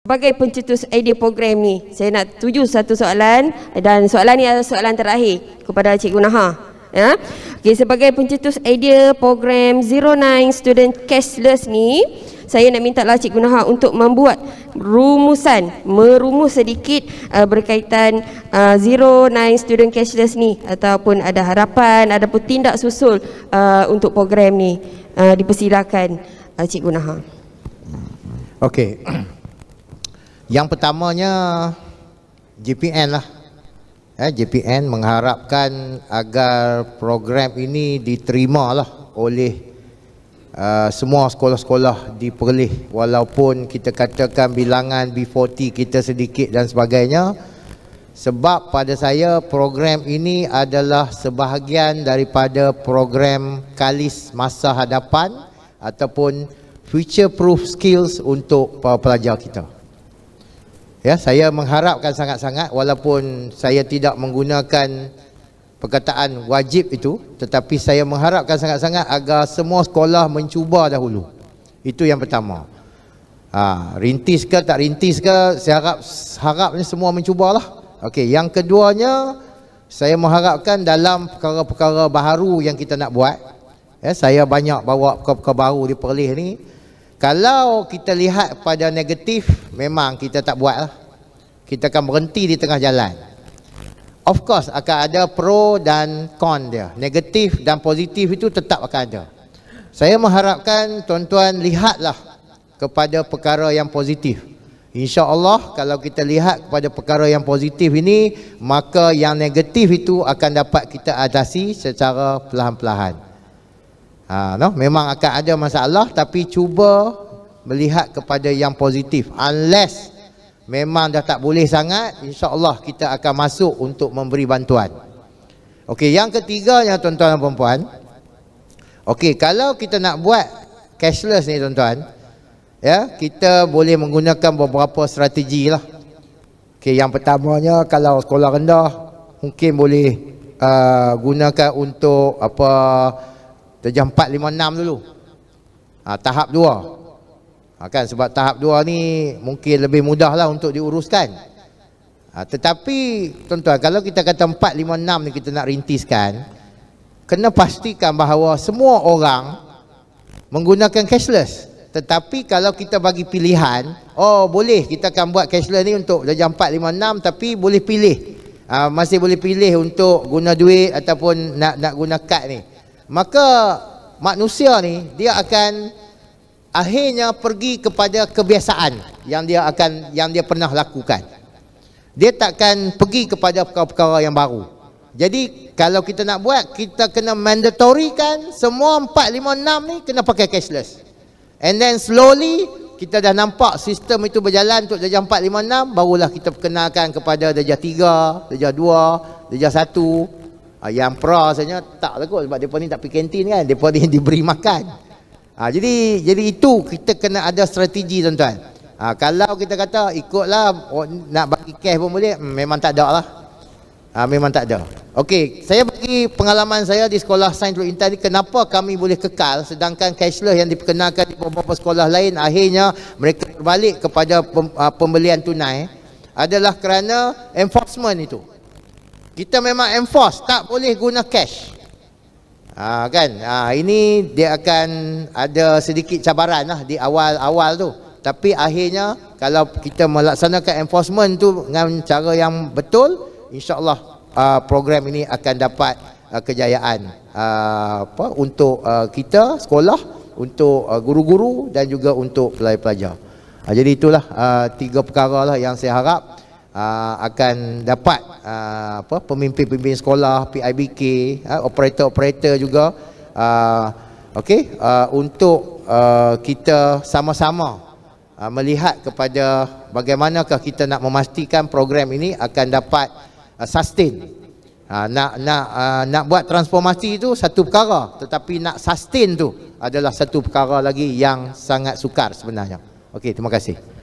Sebagai pencetus idea program ni, saya nak tuju satu soalan, dan soalan ni adalah soalan terakhir kepada Cikgu Naha. Ya. Okay, sebagai pencetus idea program 09 Student Cashless ni, saya nak minta lah Cikgu Naha untuk membuat merumus sedikit berkaitan 09 Student Cashless ni, ataupun ada harapan, ada pun tindak susul untuk program ni. Dipersilakan Cikgu Naha. Okey. Yang pertamanya JPN lah. JPN mengharapkan agar program ini diterima lah oleh semua sekolah-sekolah di Perlis, walaupun kita katakan bilangan B40 kita sedikit dan sebagainya, sebab pada saya program ini adalah sebahagian daripada program kalis masa hadapan ataupun future proof skills untuk para pelajar kita. Ya, saya mengharapkan sangat-sangat, walaupun saya tidak menggunakan perkataan wajib itu, tetapi saya mengharapkan sangat-sangat agar semua sekolah mencuba dahulu. Itu yang pertama. Rintis ke tak rintis ke, saya harapnya semua mencubalah. Okey, yang keduanya, saya mengharapkan dalam perkara-perkara baharu yang kita nak buat, saya banyak bawa perkara-perkara baru di Perlis ni. Kalau kita lihat pada negatif, memang kita tak buat lah. Kita akan berhenti di tengah jalan. Of course akan ada pro dan con dia. Negatif dan positif itu tetap akan ada. Saya mengharapkan tuan-tuan lihatlah kepada perkara yang positif. InsyaAllah kalau kita lihat kepada perkara yang positif ini, maka yang negatif itu akan dapat kita atasi secara perlahan-lahan. Memang akan ada masalah, tapi cuba melihat kepada yang positif. Unless memang dah tak boleh sangat, insya-Allah kita akan masuk untuk memberi bantuan. Okey, yang ketiganya tuan-tuan dan puan-puan. Okey, kalau kita nak buat cashless ni tuan-tuan, ya, kita boleh menggunakan beberapa strategi lah. Okey, yang pertamanya kalau sekolah rendah mungkin boleh gunakan untuk apa, darjah 4, 5, 6 dulu. Tahap 2. Kan sebab tahap 2 ni mungkin lebih mudah lah untuk diuruskan. Tetapi tuan-tuan, kalau kita kata 4, 5, 6 ni kita nak rintiskan, kena pastikan bahawa semua orang menggunakan cashless. Tetapi kalau kita bagi pilihan, boleh kita akan buat cashless ni untuk darjah 4, 5, 6, tapi boleh pilih. Masih boleh pilih untuk guna duit ataupun nak guna kad ni. Maka manusia ni dia akan akhirnya pergi kepada kebiasaan yang dia pernah lakukan. Dia takkan pergi kepada perkara-perkara yang baru. Jadi kalau kita nak buat, kita kena mandatory kan semua 4, 5, 6 ni kena pakai cashless. And then slowly kita dah nampak sistem itu berjalan untuk darjah 4, 5, 6, barulah kita perkenalkan kepada darjah 3, darjah 2, darjah 1. Yang pra rasanya tak lah kot, sebab mereka ni tak pergi kantin kan, mereka ni diberi makan. Jadi itu kita kena ada strategi tuan-tuan. Kalau kita kata ikutlah nak bagi cash pun boleh, memang tak ada lah. Memang tak ada. Okey, saya bagi pengalaman saya di sekolah Sains Teluk Intan ni, kenapa kami boleh kekal sedangkan cashless yang diperkenalkan di beberapa sekolah lain akhirnya mereka berbalik kepada pembelian tunai, adalah kerana enforcement itu. Kita memang enforce, tak boleh guna cash. Ini dia akan ada sedikit cabaran lah di awal-awal tu. Tapi akhirnya kalau kita melaksanakan enforcement tu dengan cara yang betul, insya-Allah program ini akan dapat kejayaan untuk kita sekolah, untuk guru-guru dan juga untuk pelajar-pelajar. Jadi itulah 3 perkara lah yang saya harap akan dapat pemimpin-pemimpin sekolah, PIBK, operator-operator juga, untuk kita sama-sama melihat kepada bagaimanakah kita nak memastikan program ini akan dapat sustain. Nak buat transformasi itu satu perkara, tetapi nak sustain tu adalah satu perkara lagi yang sangat sukar sebenarnya. Okey, terima kasih.